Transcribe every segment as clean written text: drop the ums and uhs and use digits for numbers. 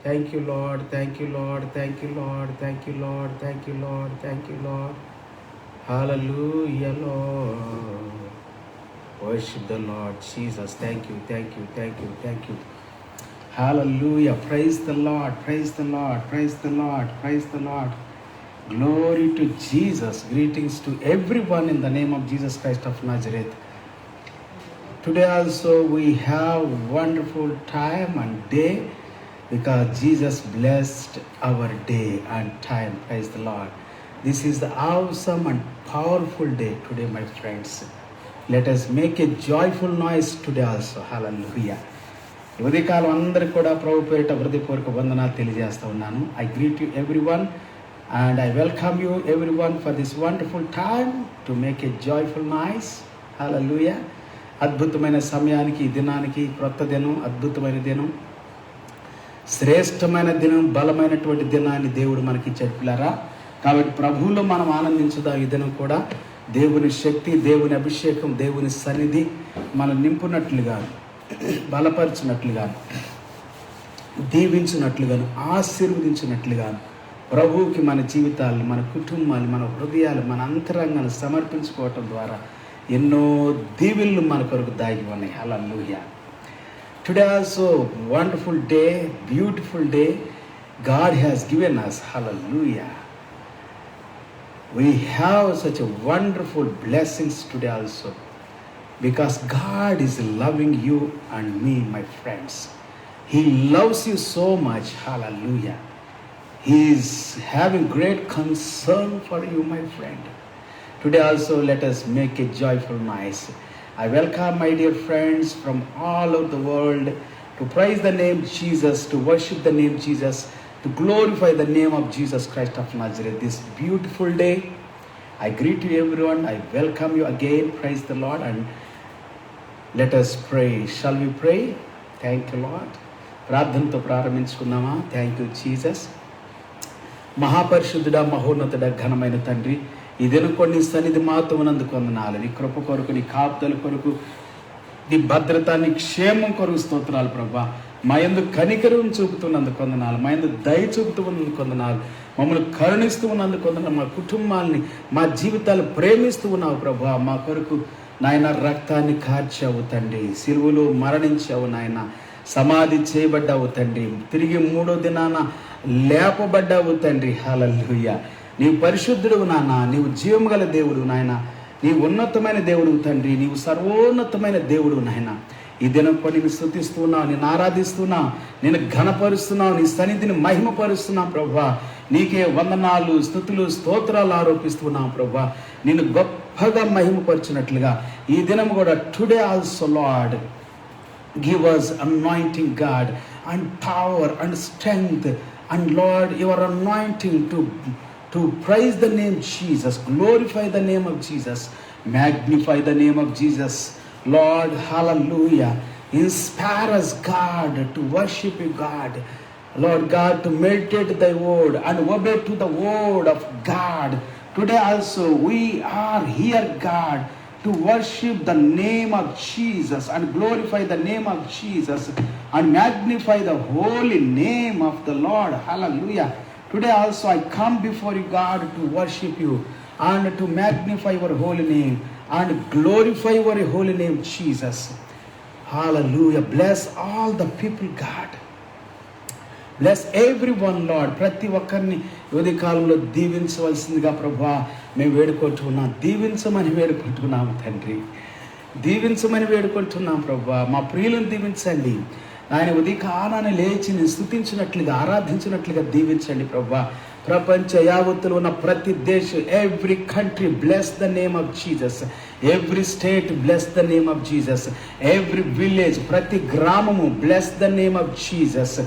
Thank you, Lord. Thank you, Lord. Thank you, Lord. Thank you, Lord. Thank you, Lord. Thank you, Lord. Hallelujah, Lord. Worship the Lord Jesus. Thank you, thank you, thank you, thank you. Hallelujah. Praise the Lord. Praise the Lord. Praise the Lord. Praise the Lord. Glory to Jesus. Greetings to everyone in the name of Jesus Christ of Nazareth. Today also we have wonderful time and day because Jesus blessed our day and time. Praise the Lord. This is the awesome and powerful day today, my friends. Let us make a joyful noise today also. Hallelujah. ఉదయకాలం అందరికి కూడా ప్రభు పేరిట హృదయపూర్వక వందనాలు తెలియజేస్తూ ఉన్నాను. I greet you everyone and I welcome you everyone for this wonderful time to make a joyful noise. Hallelujah. అద్భుతమైన సమయానికి, ఈ దినానికి, క్రొత్త దినం, అద్భుతమైన దినం, శ్రేష్టమైన దినం, బలమైనటువంటి దినాన్ని దేవుడు మనకి చెప్పారా. కాబట్టి ప్రభువులో మనం ఆనందించుదాం. ఈ దినం కూడా దేవుని శక్తి, దేవుని అభిషేకం, దేవుని సన్నిధి మనం నింపునట్లుగాను, బలపరిచినట్లుగాను, దీవించినట్లుగాను, ఆశీర్వదించినట్లుగాను ప్రభువుకి మన జీవితాలను, మన కుటుంబాలు, మన హృదయాలు, మన అంతరంగాన్ని సమర్పించుకోవటం ద్వారా ఎన్నో దీవెనలు మన కొరకు దాగి ఉన్నాయి. హల్లెలూయా. Today also wonderful day, beautiful day God has given us. Hallelujah. We have such a wonderful blessings today also because God is loving you and me, my friends. He loves you so much. Hallelujah. He is having great concern for you, my friend. Today also let us make a joyful noise. I welcome my dear friends from all over the world to praise the name Jesus, to worship the name Jesus, to glorify the name of Jesus Christ of Nazareth. This beautiful day, I greet you everyone. I welcome you again. Praise the Lord and let us pray. Shall we pray? Thank you, Lord. ప్రార్థనతో ప్రారంభించుకుందామా? Thank you Jesus. మహాపరిశుద్ధుడా, మహోన్నతుడా, ఘనమైన తండ్రి, ఈ దినం కొన్ని సన్నిధి మాతో ఉన్నందుకు వందనాలు. నీ కృప కొరకు, నీ కాపుదల కొరకు, నీ భద్రత, నీ క్షేమం కొరకు స్తోత్రాలు ప్రభా. మా యందు కనికరం చూపుతున్నందుకు వందనాలు, మా యందు దయ చూపుతూ ఉన్నందుకు వందనాలు, మమ్మల్ని కరుణిస్తూ ఉన్నందుకు వందనాలు, మా కుటుంబాలని, మా జీవితాలు ప్రేమిస్తూ ఉన్నావు ప్రభా. మా కొరకు నాయన రక్తాన్ని కార్చావు తండ్రి, సిలువలో మరణించావు నాయన, సమాధి చేయబడ్డావు తండ్రి, తిరిగి 3వ దినాన లేపబడ్డావు తండ్రి. హల్లెలూయా. నీవు పరిశుద్ధుడు నాన్న, నీవు జీవం గల దేవుడు నాయన, నీవు ఉన్నతమైన దేవుడు తండ్రి, నీవు సర్వోన్నతమైన దేవుడు నాయన. ఈ దినం కూడా నేను స్తుతిస్తున్నావు, నేను ఆరాధిస్తున్నావు, నేను ఘనపరుస్తున్నావు, నీ సన్నిధిని మహిమపరుస్తున్నావు ప్రభా. నీకే వందనాలు, స్తుతులు, స్తోత్రాలు ఆరోపిస్తున్నావు ప్రభా. నేను గొప్పగా మహిమపరిచినట్లుగా ఈ దినం కూడా today also lord give us anointing God and power and strength and Lord your anointing to praise the name Jesus, glorify the name of Jesus, magnify the name of Jesus. Lord, hallelujah. Inspire us God to worship you God. Lord God, to meditate thy word and obey to the word of God. Today also we are here God to worship the name of Jesus and glorify the name of Jesus and magnify the holy name of the Lord. Hallelujah. Today also I come before you God to worship you and to magnify your holy name and glorify your holy name Jesus. Hallelujah. Bless all the people God. Bless everyone Lord. ప్రతి ఒక్కరిని ఉదయ కాలంలో దీవించవలసిందిగా ప్రభా మేము వేడుకుంటున్నాం. దీవించమని వేడుకుంటున్నాము తండ్రి, దీవించమని వేడుకుంటున్నాం ప్రభా. మా ప్రియులను దీవించండి ఆయన. ఉదయకాలాన్ని లేచి నేను స్తుతించినట్లుగా, ఆరాధించినట్లుగా దీవించండి ప్రభా. ప్రపంచ యావత్తులో ఉన్న ప్రతి దేశం, every country bless the name of Jesus. Every state bless the name of Jesus. Every village, ప్రతి గ్రామము bless the name of Jesus.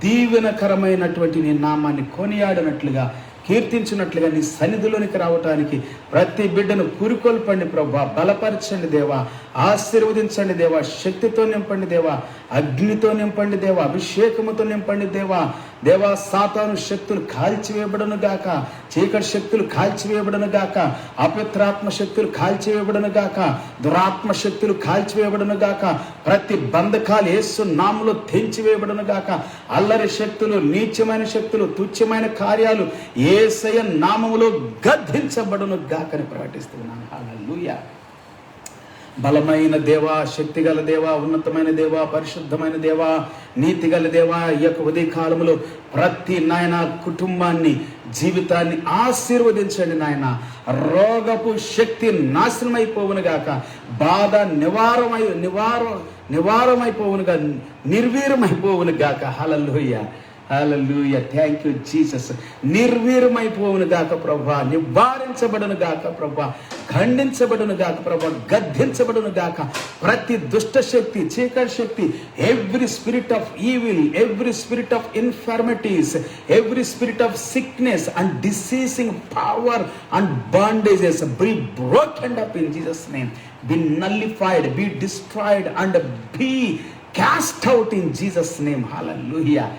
దీవెనకరమైనటువంటి నీ నామాన్ని కొనియాడినట్లుగా, కీర్తించినట్లుగా నీ సన్నిధిలోనికి రావటానికి ప్రతి బిడ్డను పురికొల్పండి ప్రభా. బలపరచండి దేవా, ఆశీర్వదించండి దేవా. శక్తితో నింపండి దేవా, అగ్నితో నింపండి దేవా, అభిషేకముతో నింపండి దేవా. దేవా, సాతాను శక్తులు కాల్చివేయబడను గాక, చీకటి శక్తులు కాల్చివేయబడను గాక, అపవిత్రాత్మ శక్తులు కాల్చివేయబడను గాక, దురాత్మ శక్తులు కాల్చివేయబడను గాక, ప్రతి బంధకాలు యేసు నామములో తెంచివేయబడను గాక, అల్లరి శక్తులు, నీచమైన శక్తులు, తుచ్చమైన కార్యాలు యేసయ్య నామములో గద్దించబడును గాక అని ప్రకటిస్తున్నాను. హల్లెలూయా. బలమైన దేవా, శక్తిగల దేవా, ఉన్నతమైన దేవా, పరిశుద్ధమైన దేవా, నీతిగల దేవా, ఈ యొక్క ఉదయ కాలంలో ప్రతి నాయన కుటుంబాన్ని, జీవితాన్ని ఆశీర్వదించండి నాయన. రోగపు శక్తి నాశనమైపోవును గాక, బాధ నివారమైపోవునుగా, నిర్వీర్యమైపోవును గాక. Hallelujah, hallelujah. Thank you Jesus. నిర్వీర్యమైపోవును గాక ప్రభా, నివారించబడును గాక ప్రభా, ఖండించబడును గాక ప్రభా, గద్దించబడును గాక. ప్రతి దుష్ట శక్తి, చీకటి శక్తి, every spirit of evil, every spirit of infirmities, every spirit of sickness and diseasing power and bondages be broken up in Jesus' name, be nullified, be destroyed and be cast out in Jesus' name. Hallelujah.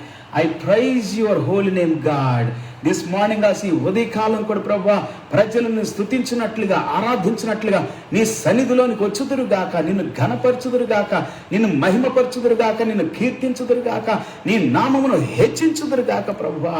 I praise your holy name, God. This morning ఈ ఉదయకాలం కూడా ప్రభా, ప్రజలను స్తుతించినట్లుగా, ఆరాధించినట్లుగా నీ సన్నిధిలోనికి వచ్చుదురు గాక, నిన్ను ఘనపరచుదురు గాక, నిన్ను మహిమపరచుదురు గాక, నిన్ను కీర్తించుదురు గాక, నీ నామమును హెచ్చించుదురు గాక. ప్రభా,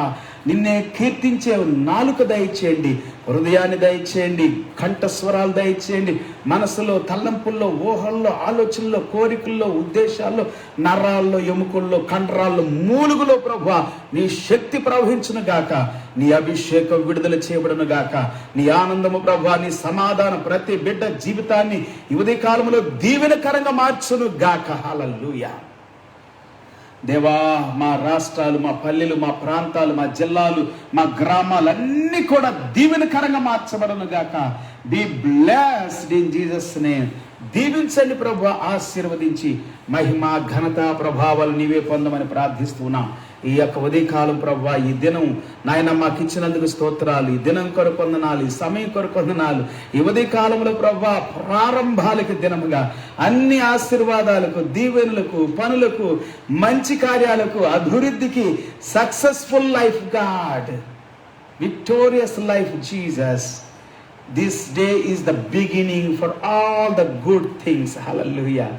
నిన్నే కీర్తించే నాలుక దయచేయండి, హృదయాన్ని దయచేయండి, కంఠస్వరాలు దయచేయండి, మనసులో, తలంపుల్లో, ఊహల్లో, ఆలోచనల్లో, కోరికల్లో, ఉద్దేశాల్లో, నరాల్లో, ఎముకల్లో, కండరాల్లో, మూలుగులో ప్రభా నీ శక్తి ప్రవహించును గాక, నీ అభిషేకం విడుదల చేయబడును గాక, నీ ఆనందము ప్రభా, నీ సమాధానం ప్రతి బిడ్డ జీవితాన్ని ఈ ఉదయ కాలంలో దీవెనకరంగా మార్చును గాక. హల్లెలూయా. దేవా, మా రాష్ట్రాలు, మా పల్లెలు, మా ప్రాంతాలు, మా జిల్లాలు, మా గ్రామాలన్నీ కూడా దీవెనకరంగా మార్చబడను గాక. Be blessed in Jesus name. దీవించండి ప్రభు, ఆశీర్వదించి మహిమ, ఘనత, ప్రభావాలు నీవే పొందమని ప్రార్థిస్తున్నాం. ఈ యొక్క ఉదయకాలం ప్రభు, ఈ దినం నాయన మాకు ఇచ్చినందుకు స్తోత్రాలు. ఈ దినం కొరకు వందనాలు, ఈ సమయం కొరకు వందనాలు. ఈ ఉదయకాలంలో ప్రభు, ప్రారంభాలకి దినముగా అన్ని ఆశీర్వాదాలకు, దీవెనలకు, పనులకు, మంచి కార్యాలకు, అభివృద్ధికి, successful life God, victorious life Jesus. This day is the beginning for all the good things. Hallelujah.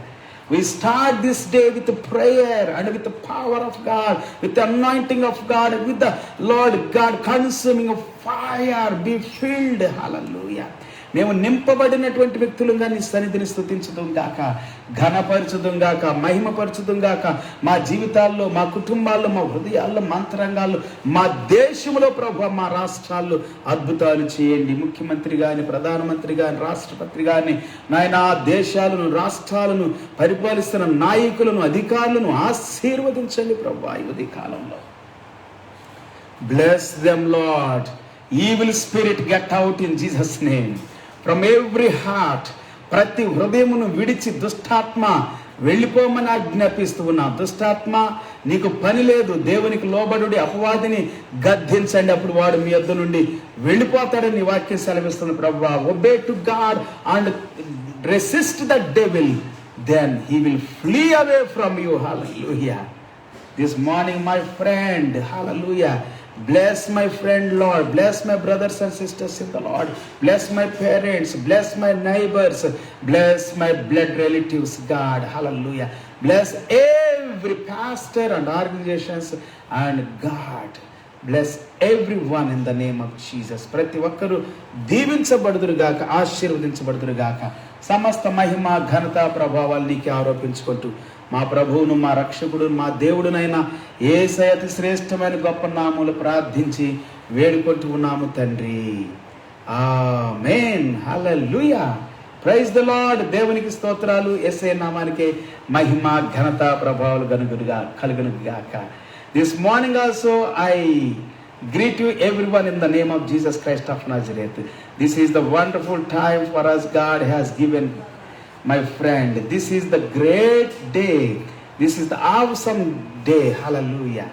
We start this day with the prayer and with the power of God, with the anointing of God, and with the Lord God consuming of fire. Be filled. Hallelujah. మేము నింపబడినటువంటి వ్యక్తులుగా నీ సన్నిధిని స్తుతించుదాం గాక, ఘనపరచుదాం గాక, మహిమపరచుదాం గాక. మా జీవితాల్లో, మా కుటుంబాల్లో, మా హృదయాల్లో, మా అంతరంగాల్లో, మా దేశంలో ప్రభు, మా రాష్ట్రాల్లో అద్భుతాలు చేయండి. ముఖ్యమంత్రి గాని, ప్రధానమంత్రి గాని, రాష్ట్రపతి గాని నాయన, దేశాలను, రాష్ట్రాలను పరిపాలిస్తున్న నాయకులను, అధికారులను ఆశీర్వదించండి ప్రభు. ఈ ఉదయ కాలంలో bless them Lord. Evil spirit get out in Jesus name. From every heart, ప్రతి హృదయమును విడిచి దుష్టాత్మ వెళ్ళిపోమని ఆజ్ఞాపిస్తూ ఉన్నా. దుష్టాత్మ, నీకు పని లేదు, దేవునికి లోబడుడి, అపవాదిని గద్దించండి, అప్పుడు వాడు మీ యొద్ద నుండి వెళ్ళిపోతాడని నీ వాక్యం సెలవిస్తుంది ప్రభువా. Obey to God and resist the devil, then he will flee away from you. Hallelujah. This morning, my friend, hallelujah, bless my friend Lord, bless my brothers and sisters in the Lord, bless my parents, bless my neighbors, bless my blood relatives, God, hallelujah. Bless every pastor and organizations, and God bless everyone in the name of Jesus. ప్రతి ఒక్కరూ దీవించబడుదురు గాక, ఆశీర్వదించబడుదురు గాక. సమస్త మహిమ, ఘనత, ప్రభావాలు నీకే ఆరోపించుకుంటూ మా ప్రభువును, మా రక్షకుడు, మా దేవుడునైనా యేసయ్య అతి శ్రేష్టమైన గొప్ప నామములు ప్రార్థించి వేడుకుంటూ ఉన్నాము తండ్రి. Amen. Hallelujah. Praise the Lord. దేవునికి స్తోత్రాలు. యేసయ్య నామానికే మహిమ, ఘనత, ప్రభావాలు కలుగును గాక. This morning also I greet you everyone in the name of Jesus Christ of Nazareth. This is the wonderful time for us God has given, my friend. This is the great day. This is the awesome day. Hallelujah.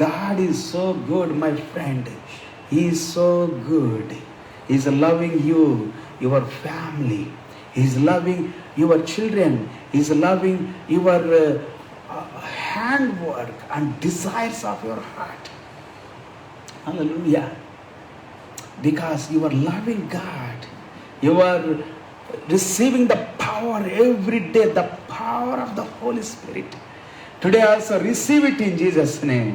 God is so good, my friend. He is so good. He is loving you, your family. He is loving your children is loving your handwork and desires of your heart. Hallelujah. Because you are loving God, you are receiving the power every day, the power of the Holy Spirit. Today also receive it in Jesus' name.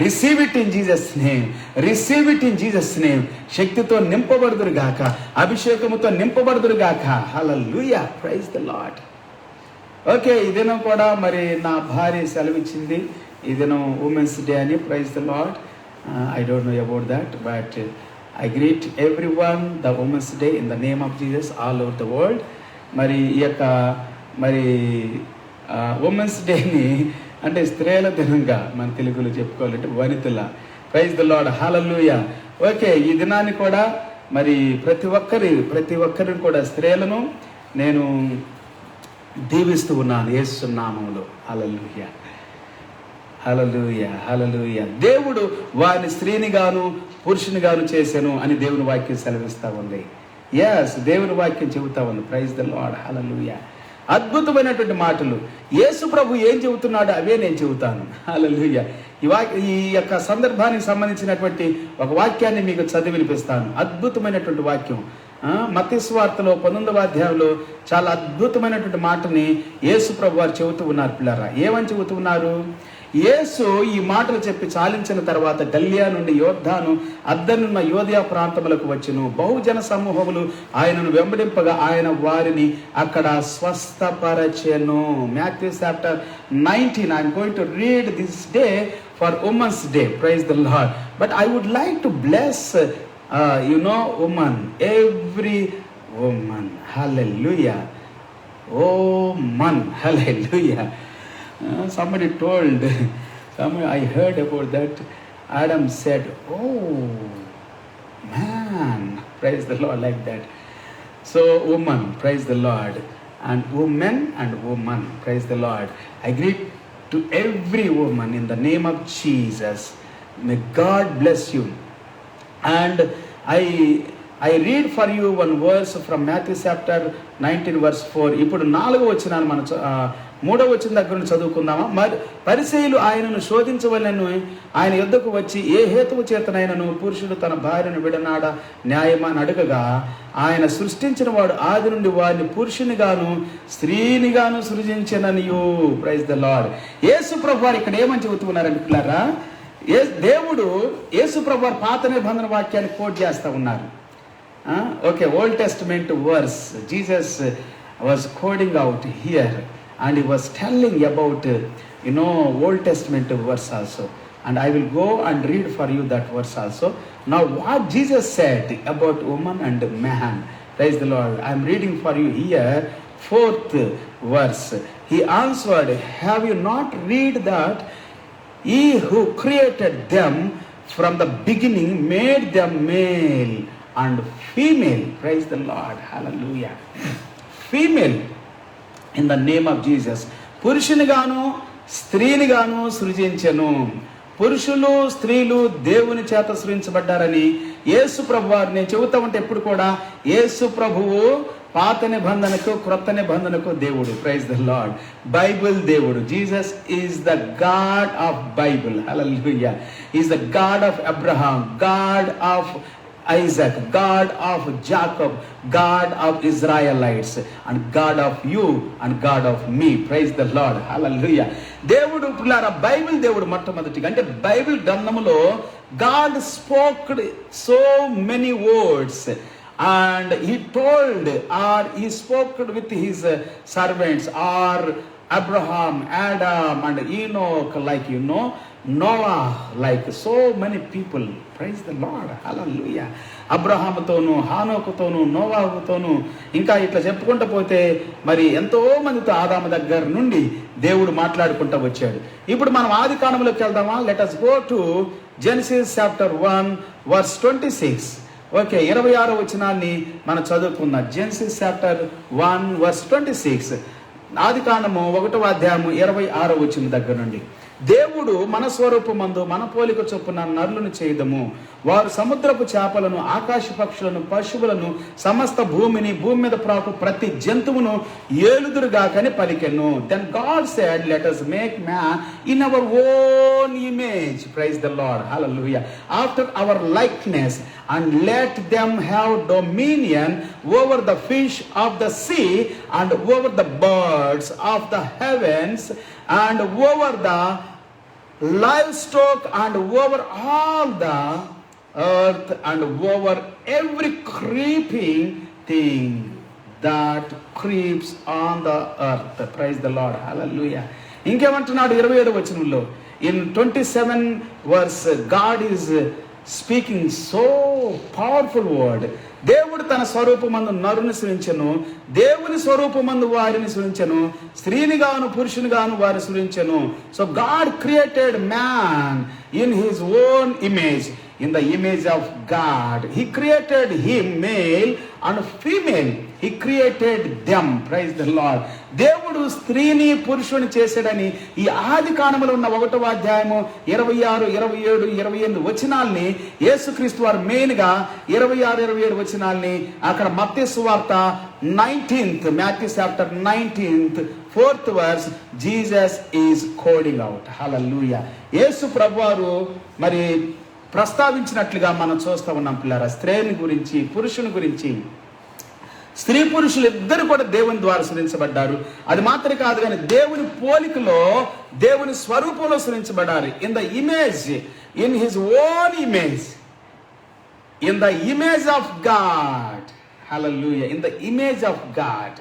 Receive it in Jesus' name. Receive it in Jesus' name. శక్తితో నింపబడుదురు గాక, అభిషేకముతో నింపబడుదురు గాక. Hallelujah. Praise the Lord. Okay, ఈ దినం కూడా మరి నా భార్య సెలవిచ్చింది, ఈ దినం ఉమెన్స్ డే అని. Praise the Lord. I don't know about that, but I greet every one the women's day in the name of Jesus all over the world. మరి ఈ యొక్క మరి ఉమెన్స్ డేని అంటే స్త్రీల దినంగా మన తెలుగులో చెప్పుకోవాలంటే వనితుల. Praise the Lord. Hallelujah. Okay, ఈ దినాన్ని కూడా మరి ప్రతి ఒక్కరిని కూడా స్త్రీలను నేను దీవిస్తూ ఉన్నాను యేసు నామములో. హల్లెలూయా, హల్లెలూయా, హల్లెలూయా. దేవుడు వారిని స్త్రీని గాను పురుషుని గాను చేశాను అని దేవుని వాక్యం సెలవిస్తూ ఉంది. ఎస్, దేవుని వాక్యం చెబుతా ఉంది. Praise the Lord. హల్లెలూయా. అద్భుతమైనటువంటి మాటలు. యేసు ప్రభు ఏం చెబుతున్నాడో అవే నేను చెబుతాను. హల్లెలూయా. ఈ యొక్క సందర్భానికి సంబంధించినటువంటి ఒక వాక్యాన్ని మీకు చదివి వినిపిస్తాను. అద్భుతమైనటువంటి వాక్యం. మత్తయి సువార్తలో 19వ అధ్యాయంలో చాలా అద్భుతమైనటువంటి మాటని యేసు ప్రభు వారు చెబుతూ ఉన్నారు. పిల్లరా, ఏమని చెబుతూ ఉన్నారు? యేసు ఈ మాటలు చెప్పి చాలించిన తర్వాత గలిలయ నుండి యోర్దాను అద్దనున్న యోదయ ప్రాంతములకు వచ్చెను. బహుజన సమూహములు ఆయనను వెంబడింపగా ఆయన వారిని అక్కడ స్వస్థపరచెను. Matthew chapter 19. I'm going to read this day for women's day. Praise the Lord. But I would like to bless woman, every woman. Hallelujah. Oh man, hallelujah. Somebody told, I heard about that. Adam said, oh man, praise the Lord, like that. So woman, praise the Lord, and women and woman, praise the Lord. I greet to every woman in the name of Jesus. May God bless you. And I read for you one verse from Matthew chapter 19 verse 4. ఇప్పుడు 4వ వచనాన్ని మనం 3వ వచనం దగ్గర నుంచి చదువుకుందామా? మరి పరిసయ్యులు ఆయనను శోధించవలెను ఆయన యొద్దకు వచ్చి, ఏ హేతువు చేతనైనను పురుషుడు తన భార్యను విడనాడా న్యాయమా అని అడగగా, ఆయన సృష్టించిన వాడు ఆది నుండి వారిని పురుషుని గాను స్త్రీని గాను సృజించననియు. Praise the Lord. యేసు ప్రభు వారు ఇక్కడ ఏమని చెబుతున్నారంటే పిల్లరా, దేవుడు యేసు ప్రభు వారు పాత నిబంధన వాక్యాన్ని కోట్ చేస్తూ ఉన్నారు. Okay, old testament verse Jesus was quoting out here and he was telling about old testament verse also. And I will go and read for you that verse also. Now what Jesus said about woman and man. Praise the Lord. I am reading for you here 4th verse. He answered, have you not read that he who created them from the beginning made them male and female? Praise the Lord. Hallelujah. Female in the name of Jesus. పురుషుని గాను స్త్రీని గాను సృజించెను. పురుషులు స్త్రీలు దేవుని చేత సృజించబడ్డారని యేసు ప్రభు వారు నేను చెబుతా ఉంటే ఎప్పుడు కూడా యేసు ప్రభువు పాత నిబంధనకు క్రొత్త నిబంధనకు దేవుడు. Praise the Lord. బైబిల్ దేవుడు. Jesus is the God of Bible. Hallelujah. Is the God of Abraham, God of Isaac, God of Jacob, God of Israelites, and God of you and God of me. Praise the Lord. Hallelujah. దేవుడు పిల్లారా, Bible దేవుడు మొట్టమొదటిగా అంటే Bible గ్రంథములో God spoke so many words and he told or he spoke with his servants or Abraham, Adam and Enoch, like Noah, like so many people. Praise the Lord. Hallelujah. అబ్రహాముతోను, హానోకుతోను, నోవాహుతోను ఇంకా ఇట్లా చెప్పుకుంటూ పోతే మరి ఎంతో మందితో ఆదాము దగ్గర నుండి దేవుడు మాట్లాడుకుంటూ వచ్చాడు. ఇప్పుడు మనం ఆది కాండంలోకి వెళ్దామా? Let us go to Genesis chapter 1 verse 26. Okay, 26వ వచనాన్ని మనం చదువుకుందాం. Genesis chapter 1 verse 26. ఆది కాండము 1వ అధ్యాయము 26వ వచనం దగ్గర నుండి. దేవుడు మన స్వరూపమందు మన పోలిక చొప్పున నరులను చేయదము, వారు సముద్రపు చేపలను, ఆకాశ పక్షులను, పశువులను, సమస్త భూమిని, భూమి మీద ప్రాకు ప్రతి జంతువును ఏలుదురుగాకని పలికెను. Then God said, let us make man in our own image. Praise the Lord. Hallelujah. After our likeness, and let them have dominion over the fish of the sea, and over the birds of the heavens, and over the livestock, and over all the earth, and over every creeping thing that creeps on the earth. Praise the Lord. Hallelujah. ఇంకేమంటున్నాడు 27వ వచనంలో, in 27 verse, God is speaking so powerful word. దేవుడు తన స్వరూపమందు నరుని సృజించెను, దేవుని స్వరూపమందు వారిని సృజించెను, స్త్రీని గాను పురుషుని గాను వారిని సృజించెను. So God created man in his own image. In the image of God, He created him, male and female. He created them. Praise the Lord. దేవుడు స్త్రీని పురుషుని చేశాడని ఈ ఆది కాండములో ఉన్న 1వ అధ్యాయము 26, 27, 28 వచనాల్ని యేసుక్రీస్తు వారు మెయిన్ గా 26, 27 వచనాల్ని అక్కడ మత్తయి సువార్త 19th, Matthew chapter 19th 4th verse, Jesus is quoting out. Hallelujah. యేసు ప్రభువారు మరి ప్రస్తావించినట్లుగా మనం చూస్తూ ఉన్నాం పిల్లరా, స్త్రీని గురించి, పురుషుని గురించి. స్త్రీ పురుషులు ఇద్దరు కూడా దేవుని ద్వారా సృజించబడ్డారు. అది మాత్రమే కాదు కానీ దేవుని పోలికలో, దేవుని స్వరూపంలో సృజించబడ్డారు. In the image, in his own image, in the image of God. Hallelujah. In the image of God.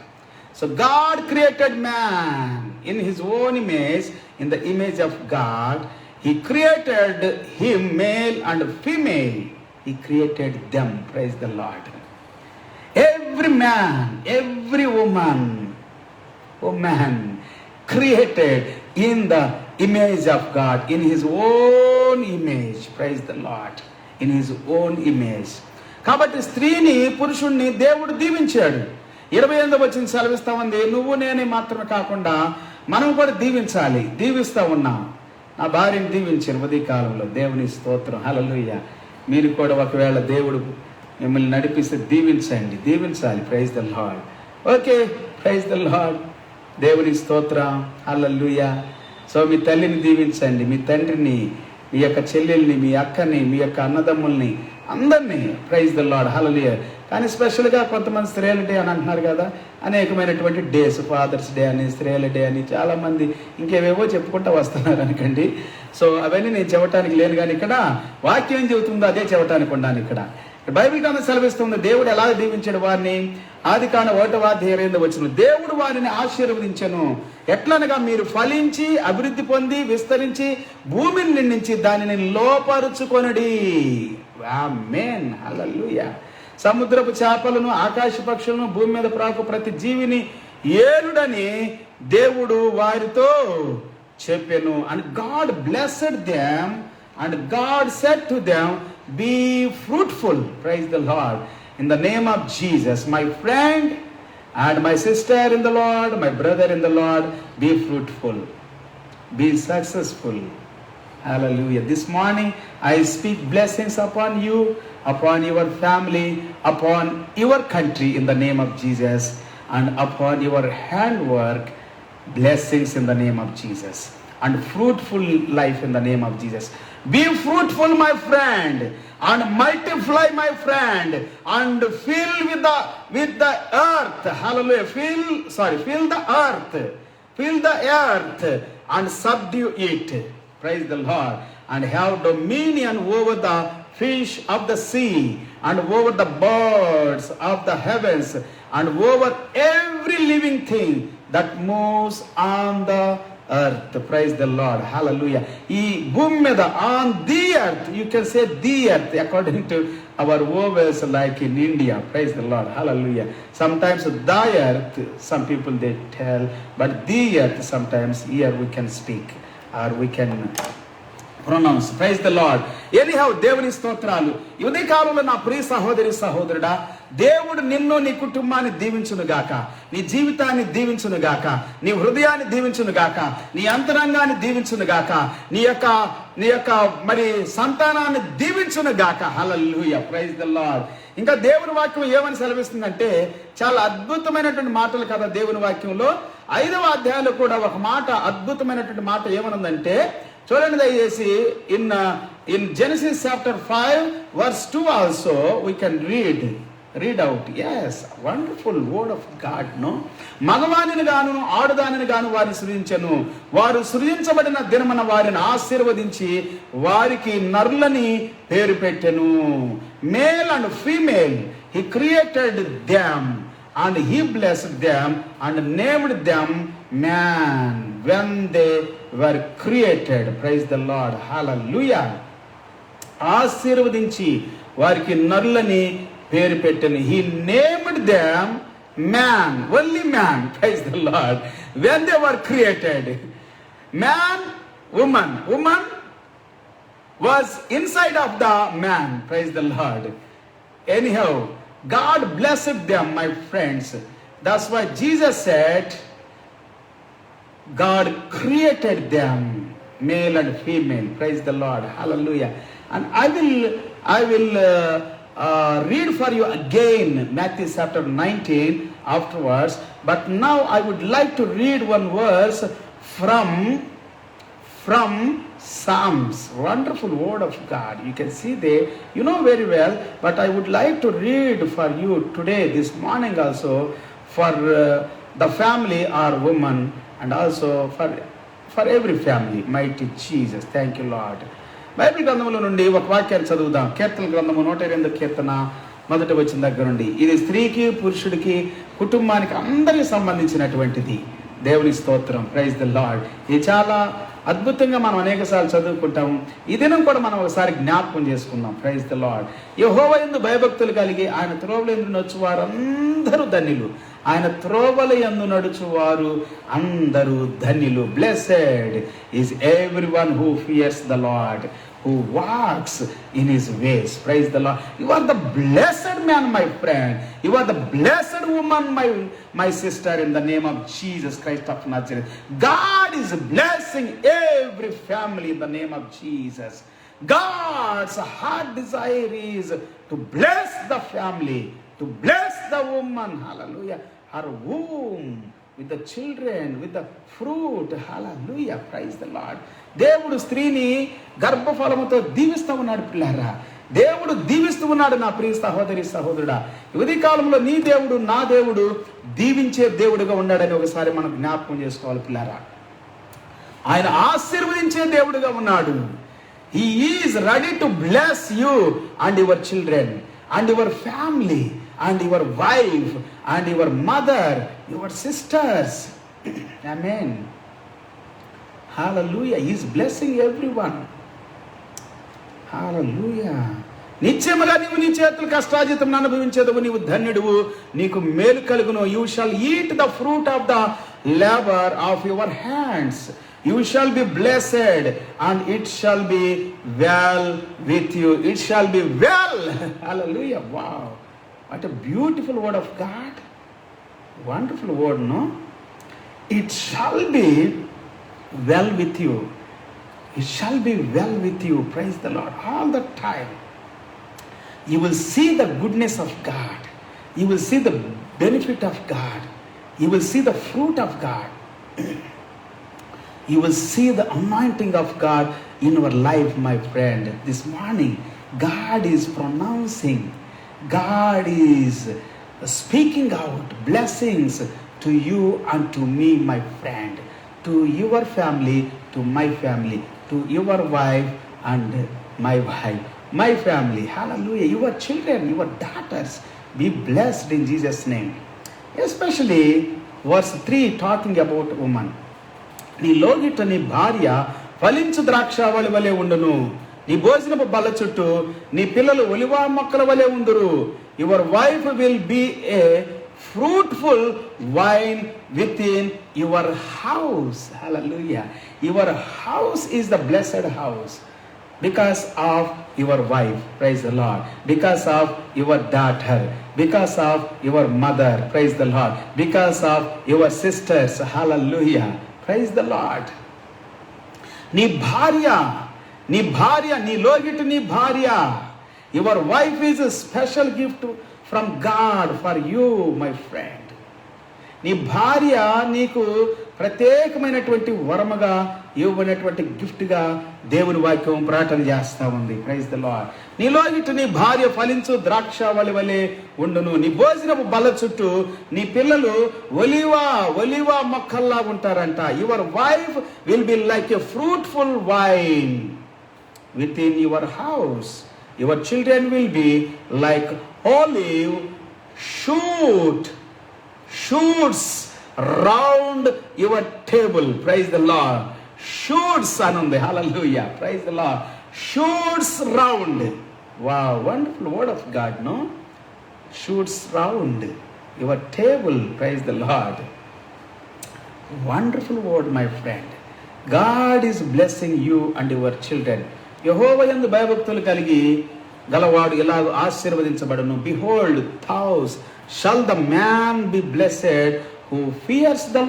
So God created man in his own image, in the image of God. He created him, male and female. He created them. Praise the Lord. Every man, every woman created in the image of God, in his own image. Praise the Lord. In his own image. కాబట్టి స్త్రీని పురుషుణ్ణి దేవుడు దీవించాడు. 28వ వచనం సెలవిస్తా ఉంది, నువ్వు నేనే మాత్రమే కాకుండా మనం కూడా దీవించాలి. దీవిస్తా ఉన్నాం. నా భార్యను దీవించాను ఉదయ కాలంలో. దేవుని స్తోత్రం. హల్లెలూయా. మీరు కూడా ఒకవేళ దేవుడు మిమ్మల్ని నడిపిస్తే దీవించాలి. Praise the Lord. Okay, praise the Lord. దేవుని స్తోత్రం. హల్లెలూయా. సో మీ తల్లిని దీవించండి, మీ తండ్రిని, మీ యొక్క చెల్లెల్ని, మీ అక్కని, మీ యొక్క అన్నదమ్ముల్ని, అందరినీ. Praise the Lord. హల్లెలూయా. కానీ స్పెషల్గా కొంతమంది స్త్రీల డే అని అంటున్నారు కదా, అనేకమైనటువంటి డేస్, ఫాదర్స్ డే అని, స్త్రీల డే అని చాలామంది ఇంకేవేవో చెప్పుకుంటూ వస్తున్నారు అనుకోండి. సో అవన్నీ నేను చెప్పడానికి లేను, కానీ ఇక్కడ వాక్యం ఏం చెబుతుందో అదే చెప్పడానికి ఉన్నాను. ఇక్కడ బైబిల్ గ్రంథం సెలవిస్తుంది దేవుడు ఎలా దీవించాడు వారిని. ఆదికాండం 1వ అధ్యాయం 8వ వచనం, దేవుడు వారిని ఆశీర్వదించెను. ఎట్లనగా మీరు ఫలించి అభివృద్ధి పొంది విస్తరించి భూమిని నిండించి దానిని లోపరుచుకొనుడి. ఆమేన్. హల్లెలూయా. సముద్రపు చేపలను, ఆకాశ పక్షులను, భూమి మీద ప్రాకు ప్రతి జీవిని ఏలుడని దేవుడు వారితో చెప్పెను. And God blessed them and God said to them, be fruitful. Praise the Lord. In the name of Jesus, my friend and my sister in the Lord, my brother in the Lord, be fruitful, be successful. Hallelujah. This morning I speak blessings upon you, upon your family, upon your country in the name of Jesus, and upon your handwork, blessings in the name of Jesus, and fruitful life in the name of Jesus. Be fruitful, my friend, and multiply, my friend, and fill with the earth. Hallelujah. Fill the earth and subdue it. Praise the Lord. And have dominion over the fish of the sea, and over the birds of the heavens, and over every living thing that moves on the earth. Praise the Lord. Hallelujah. ఈ భూమి మీద, on the earth, you can say the earth according to our vowels like in India. Praise the Lord. Hallelujah. Sometimes the earth, some people they tell, but the earth sometimes here we can speak, or we can pronounce. Praise the Lord. Anyhow, దేవుని స్తోత్రాలు. ఈ ఉదయ కాలంలో నా ప్రియ సహోదరి సహోదరుడా, దేవుడు నిన్ను, నీ కుటుంబాన్ని దీవించును గాక, నీ జీవితాన్ని దీవించును గాక, నీ హృదయాన్ని దీవించును గాక, నీ అంతరంగాన్ని దీవించును గాక, నీ యొక్క మరి సంతానాన్ని దీవించును గాక. హల్లెలూయా, ప్రైజ్ ద లార్డ్. ఇంకా దేవుని వాక్యం ఏమని సెలవిస్తుందంటే, చాలా అద్భుతమైనటువంటి మాటలు కదా దేవుని వాక్యంలో. 5వ అధ్యాయంలో కూడా ఒక మాట, అద్భుతమైనటువంటి మాట ఏమనుందంటే, చూడండి దయచేసి. In Genesis chapter 5 verse 2 also we can read out. Yes, wonderful word of God. No, మగవాణిని గాను ఆడుదానిని గాను వారిని సృజించెను, వారు సృజించబడిన దినమున వారిని ఆశీర్వదించి వారికి నరులని పేరు పెట్టెను. Male and female he created them and he blessed them and named them man when they were created. Praise the Lord. Hallelujah. ఆశీర్వదించి వారికి నరులని పేరు పెట్టెను. He named them man, only man. Praise the Lord. When they were created, man, woman was inside of the man. Praise the Lord. Anyhow, God blessed them, my friends. That's why Jesus said, God created them, male and female. Praise the Lord. Hallelujah. And I will read for you again Matthew chapter 19 afterwards. But now I would like to read one verse from Psalms. Wonderful word of God. You can see there, you know very well, but I would like to read for you today, this morning also, for the family or woman, and also for every family. Mighty Jesus. Thank you, Lord. Bible గ్రంథంలో నుండి ఒక వాక్యాన్ని చదువుదాం. కీర్తన గ్రంథము 102 కీర్తన మొదటి వచనం దగ్గర నుండి. ఇది స్త్రీకి, పురుషుడికి, కుటుంబానికి అందరికి సంబంధించినటువంటిది. దేవుని స్తోత్రం. Praise the Lord. ఇది చాలా అద్భుతంగా మనం అనేక సార్లు చదువుకుంటాం. ఈ దినం కూడా మనం ఒకసారి జ్ఞాపకం చేసుకుందాం. Praise the lord. యెహోవా యందు భయభక్తులు కలిగి ఆయన త్రోవల యందు నడుచువారు అందరూ ధన్యులు. ఆయన త్రోవల యందు నడుచువారు అందరూ ధన్యులు. Blessed is everyone who fears the lord, who walks in his ways. Praise the Lord. You are the blessed man, my friend. You are the blessed woman, my sister, in the name of Jesus Christ of Nazareth. God is blessing every family in the name of Jesus. God's heart desire is to bless the family, to bless the woman. Hallelujah. Her womb, with the children, with the fruit. Hallelujah. Praise the Lord. దేవుడు స్త్రీని గర్భఫలముతో దీవిస్తూ ఉన్నాడు పిల్లారా. దేవుడు దీవిస్తూ ఉన్నాడు నా ప్రియ సహోదరి సహోదరుడా. యువతి కాలంలో నీ దేవుడు, నా దేవుడు దీవించే దేవుడుగా ఉన్నాడని ఒకసారి మనం జ్ఞాపకం చేసుకోవాలి పిల్లారా. ఆయన ఆశీర్వదించే దేవుడుగా ఉన్నాడు. He is ready to bless you and your children and your family and your wife and your mother, your sisters. Amen. Hallelujah. He is blessing everyone. Hallelujah. నిత్యముగా నీవు నీ చేతుల కష్టాజితం అనుభవించేదవు, నీవు ధన్యుడువు, నీకు మేలు కలుగును. You shall eat the fruit of the labor of your hands. You shall be blessed and it shall be well with you. It shall be well. Hallelujah. Wow. What a beautiful word of God. Wonderful word, no? It shall be well with you. It shall be well with you. Praise the Lord. All the time you will see the goodness of God. You will see the benefit of God. You will see the fruit of God. You will see the anointing of God in your life, my friend. This morning God is pronouncing, God is speaking out blessings to you and to me, my friend, to your family, to my family, to your wife and my wife, my family. Hallelujah. Your children, your daughters, be blessed in Jesus' name. Especially verse 3 talking about woman. నీ లోగిట నీ భార్య ఫలించు ద్రాక్షావళి వలె ఉండును, నీ భోజనపు బల్ల చుట్టూ నీ పిల్లలు ఒలివ మొక్కల వలె ఉందురు. Your wife will be a fruitful vine within your house. Hallelujah. Your house is the blessed house. because of your wife, praise the Lord, because of your daughter, because of your mother, praise the Lord, because of your sisters, hallelujah, praise the Lord. నీ భార్య నీ లోగిటి నీ భార్య, your wife is a special gift from God for you, my friend. నీ భార్య నీకు ప్రత్యేకమైనటువంటి వరముగా ఇవ్వబడినటువంటి గిఫ్ట్గా దేవుని వాక్యం ప్రకటన చేస్తా ఉంది, ప్రైజ్ ద లార్డ్. నీలో ఇటు నీ భార్య ఫలించు ద్రాక్షావళి వలె ఉండును, నీ భోజనపు బల్ల చుట్టూ నీ పిల్లలు ఒలివా మొక్కల్లా ఉంటారంట. Your wife will be like a fruitful wine with in your house. Your children will be like olive shoots round your table, praise the Lord. Shoots anundi, hallelujah, praise the Lord. Shoots round. Wow, wonderful word of God, no? Shoots round your table, praise the Lord. Wonderful word, my friend. God is blessing you and your children. యెహోవా యందు భయభక్తులు కలిగి గలవాడు ఎలాగ ఆశీర్వదించబడును. Behold, thous shall the man be blessed who fears the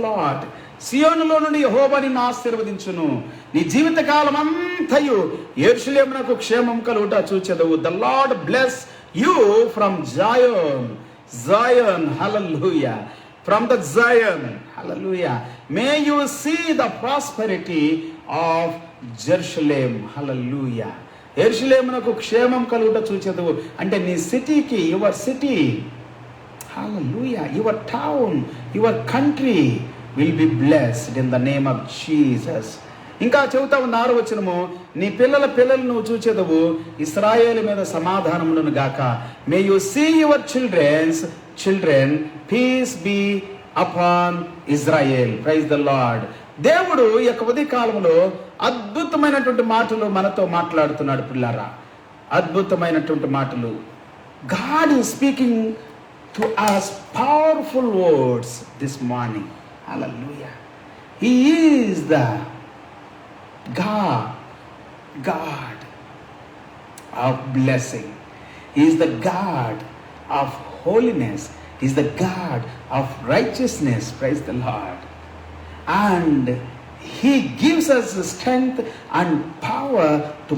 Lord. సియోనులో నుండి యెహోవా నిన్ను ఆశీర్వదించును. నీ జీవిత కాలం అంతయు యెరూషలేమునకు క్షేమం కలుగుట చూచెదవు. The Lord bless you from Zion, hallelujah. From the Zion, hallelujah. May you see the prosperity of Jerusalem, hallelujah. యెరూషలేమునకు క్షేమం కలుగుట చూచెదవు అంటే నీ సిటీకి, your city, hallelujah, your town, your country will be blessed in the name of Jesus. ఇంకా చెబుతా ఉంది 6వ వచనము, నీ పిల్లలు నువ్వు చూచెదవు, ఇశ్రాయేలు మీద సమాధానమును గాక. May you see your children peace be upon Israel, praise the Lord. దేవుడు ఈ యొక్క ఉదయ కాలంలో అద్భుతమైనటువంటి మాటలు మనతో మాట్లాడుతున్నాడు పిల్లారా, అద్భుతమైనటువంటి మాటలు. God is speaking to us powerful words this morning, hallelujah. He is the God of blessing. He is the God of holiness. He is the God of righteousness, praise the Lord. And He gives us strength and power to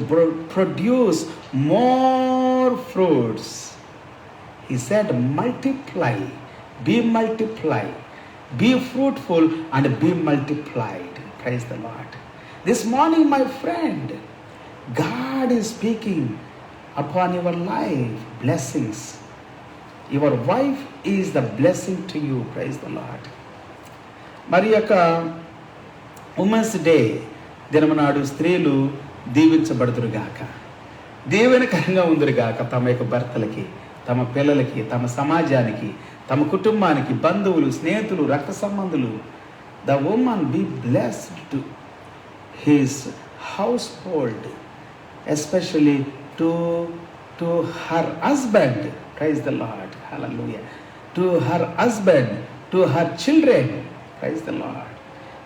produce more fruits. He said, multiply, be fruitful and be multiplied. Praise the Lord. This morning, my friend, God is speaking upon your life blessings. Your wife is the blessing to you. Praise the Lord. మరి యొక్క women's day దినమునాడు స్త్రీలు దీవించబడుదురుగాక, దీవెనకరంగా ఉందిరుగాక తమ యొక్క భర్తలకి, తమ పిల్లలకి, తమ సమాజానికి, తమ కుటుంబానికి, బంధువులు, స్నేహితులు, రక్త సంబంధులు. The women be blessed to his household, especially to her husband, praise the Lord, hallelujah. To her husband, to her children, praise the Lord.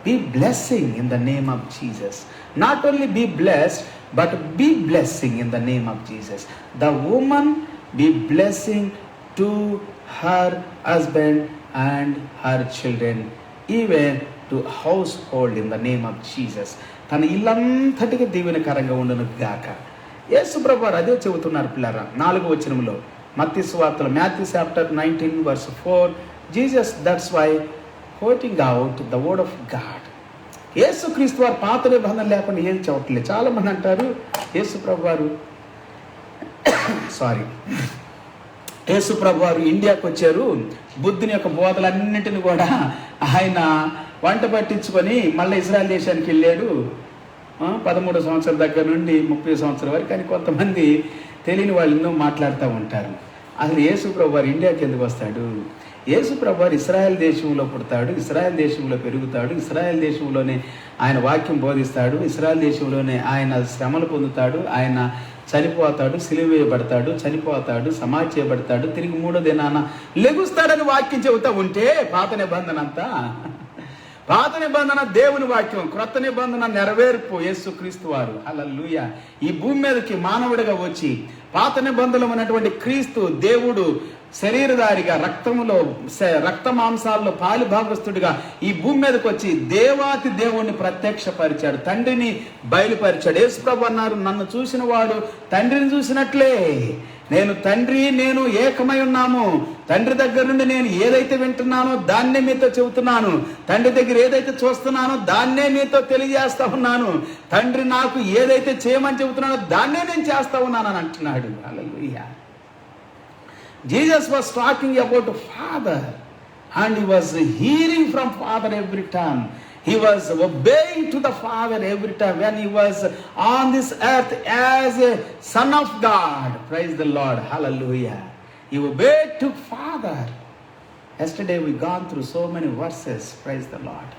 Be blessing in the name of Jesus. Not only be blessed, but be blessing in the name of Jesus. The woman be blessing to her husband and her children, even to household in the name of Jesus. తన ఇల్లంతటికి దీవెనకరంగా ఉండును గాక. యేసు ప్రభువారు అదే చెబుతున్నారు పిల్లరా 4వ వచనంలో మత్తయి సువార్తలో, Matthew chapter 19 verse 4. Jesus, that's why quoting out the word of God. యేసు క్రీస్తు వారు పాత నిబంధన లేకుండా ఏం చెప్పట్లేదు. చాలా మంది అంటారు యేసు ప్రభువారు ఇండియాకు వచ్చారు, బుద్ధుని యొక్క బోధలన్నింటిని కూడా ఆయన వంట పట్టించుకొని మళ్ళీ ఇజ్రాయెల్ దేశానికి వెళ్ళాడు. 13 సంవత్సరాల దగ్గర నుండి 30 సంవత్సరాల వరకు. కానీ కొంతమంది తెలియని వాళ్ళు ఎన్నో మాట్లాడుతూ ఉంటారు. అసలు యేసు ప్రభువారు ఇండియాకి ఎందుకు వస్తాడు? యేసు ప్రభువారు ఇశ్రాయేల్ దేశంలో పుడతాడు, ఇశ్రాయేల్ దేశంలో పెరుగుతాడు, ఇశ్రాయేల్ దేశంలోనే ఆయన వాక్యం బోధిస్తాడు, ఇశ్రాయేల్ దేశంలోనే ఆయన శ్రమలు పొందుతాడు, ఆయన చనిపోతాడు, సిలువ వేయబడతాడు, చనిపోతాడు, సమాధి చేయబడతాడు, తిరిగి 3వ దినాన లెగుస్తాడని వాక్యం చెబుతా ఉంటే పాత నిబంధన అంతా పాత నిబంధన దేవుని వాక్యం, క్రొత్త నిబంధన నెరవేర్పు యేసుక్రీస్తు వారు. హల్లెలూయా. ఈ భూమి మీదకి మానవుడిగా వచ్చి పాత నిబంధనలు ఉన్నటువంటి క్రీస్తు దేవుడు శరీరధారిగా రక్త మాంసాల్లో పాలు భాగస్తుడిగా ఈ భూమి మీదకి వచ్చి దేవాతి దేవుణ్ణి ప్రత్యక్షపరిచాడు, తండ్రిని బయలుపరిచాడు. యేసుప్రభు అన్నారు, నన్ను చూసిన వాడు తండ్రిని చూసినట్లే. నేను ఏకమై ఉన్నాము. తండ్రి దగ్గర నుండి నేను ఏదైతే వింటున్నానో దాన్నే మీతో చెబుతున్నాను. తండ్రి దగ్గర ఏదైతే చూస్తున్నానో దాన్నే మీతో తెలియజేస్తా ఉన్నాను. తండ్రి నాకు ఏదైతే చేయమని చెబుతున్నానో దాన్నే నేను చేస్తా ఉన్నాను అని అంటున్నాడు. హల్లెలూయా. Jesus was talking about Father, and he was hearing from Father every time. He was obeying to the Father every time when he was on this earth as a son of God. Praise the Lord. Hallelujah. He obeyed to Father. Yesterday we gone through so many verses. Praise the Lord.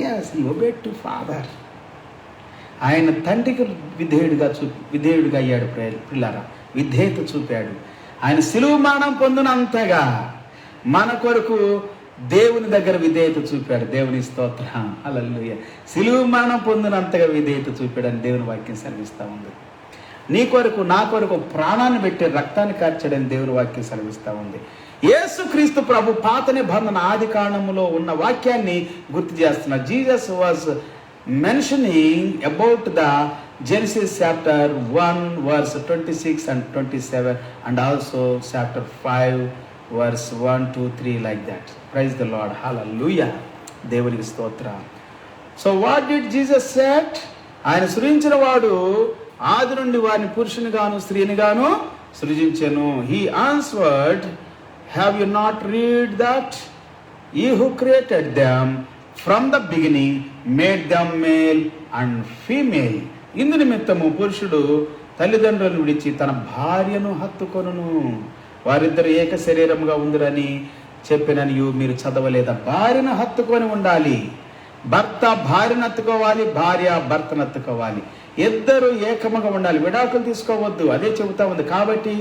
Yes, he obeyed to Father. ఆయన తండ్రికి విధేయుడిగా అయ్యాడు. పిల్లారా, విధేయత చూపాడు. ఆయన సిలువ మరణం పొందినంతగా మన కొరకు దేవుని దగ్గర విధేయత చూపాడు. దేవుని స్తోత్రం. హల్లెలూయా. సిలువ మరణం పొందినంతగా విధేయత చూపాడని దేవుని వాక్యం సెలవిస్తూ ఉంది. నీ కొరకు నా కొరకు ప్రాణాన్ని పెట్టి రక్తాన్ని కార్చాడని దేవుని వాక్యం సెలవిస్తూ ఉంది. యేసుక్రీస్తు ప్రభు పాత నిబంధన ఆది కాండములో ఉన్న వాక్యాన్ని గుర్తు చేస్తున్నారు. Jesus was mentioning about the Genesis chapter 1 verse 26 and 27 and also chapter 5 verse 1, 2, 3 like that. Praise the Lord. Hallelujah. దేవునికి స్తోత్రం. So what did Jesus said? ఆయన సృజించిన వాడు ఆది నుండి వారిని పురుషుని గాను స్త్రీని గాను సృజించెను. He answered, have you not read that? He who created them from the beginning made them male and female. ఇందు నిమిత్తము పురుషుడు తల్లిదండ్రులను విడిచి తన భార్యను హత్తుకొనును, వారిద్దరు ఏక శరీరముగా ఉందిరని చెప్పినని మీరు చదవలేదా? భార్యను హత్తుకొని ఉండాలి. భర్త భార్యను హత్తుకోవాలి, భార్య భర్తను హత్తుకోవాలి. ఇద్దరు ఏకముగా ఉండాలి. విడాకులు తీసుకోవద్దు, అదే చెబుతా ఉంది. కాబట్టి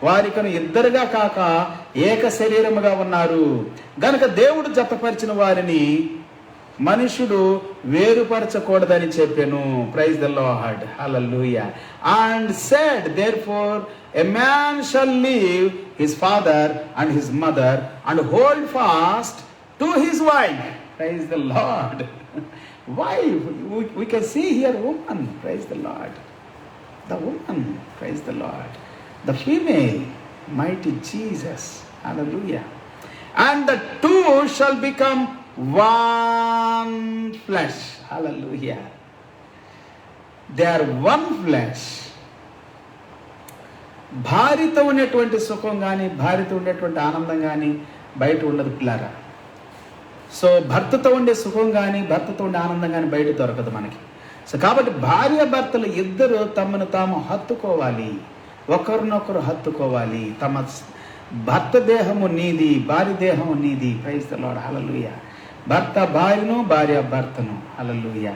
వారికను ఇద్దరుగా కాక ఏక శరీరముగా ఉన్నారు గనుక దేవుడు జతపరిచిన వారిని మనుషుడు వేరుపరచకూడదని చెప్పాను. Praise the Lord. Hallelujah. And said therefore a man shall leave his father and his mother and hold fast to his wife. Praise the Lord. Wife, we can see here woman. Praise the Lord. The woman. Praise the Lord. The female, mighty Jesus. Hallelujah. And the two shall become one flesh. Hallelujah. They are one flesh. భార్యతో ఉండేటువంటి సుఖం కానీ భార్యతో ఉండేటువంటి ఆనందం కానీ బయట ఉండదు పిల్లారా. సో భర్తతో ఉండే సుఖం కానీ భర్తతో ఉండే ఆనందం కానీ బయట దొరకదు మనకి. సో కాబట్టి భార్య భర్తలు ఇద్దరు తమను తాము హత్తుకోవాలి, ఒకరినొకరు హత్తుకోవాలి. తమ భర్త దేహము నీది, భార్య దేహము నీది. Praise the Lord. హల్లెలూయా. భర్త భార్యను, భార్య భర్తను. హల్లెలూయా.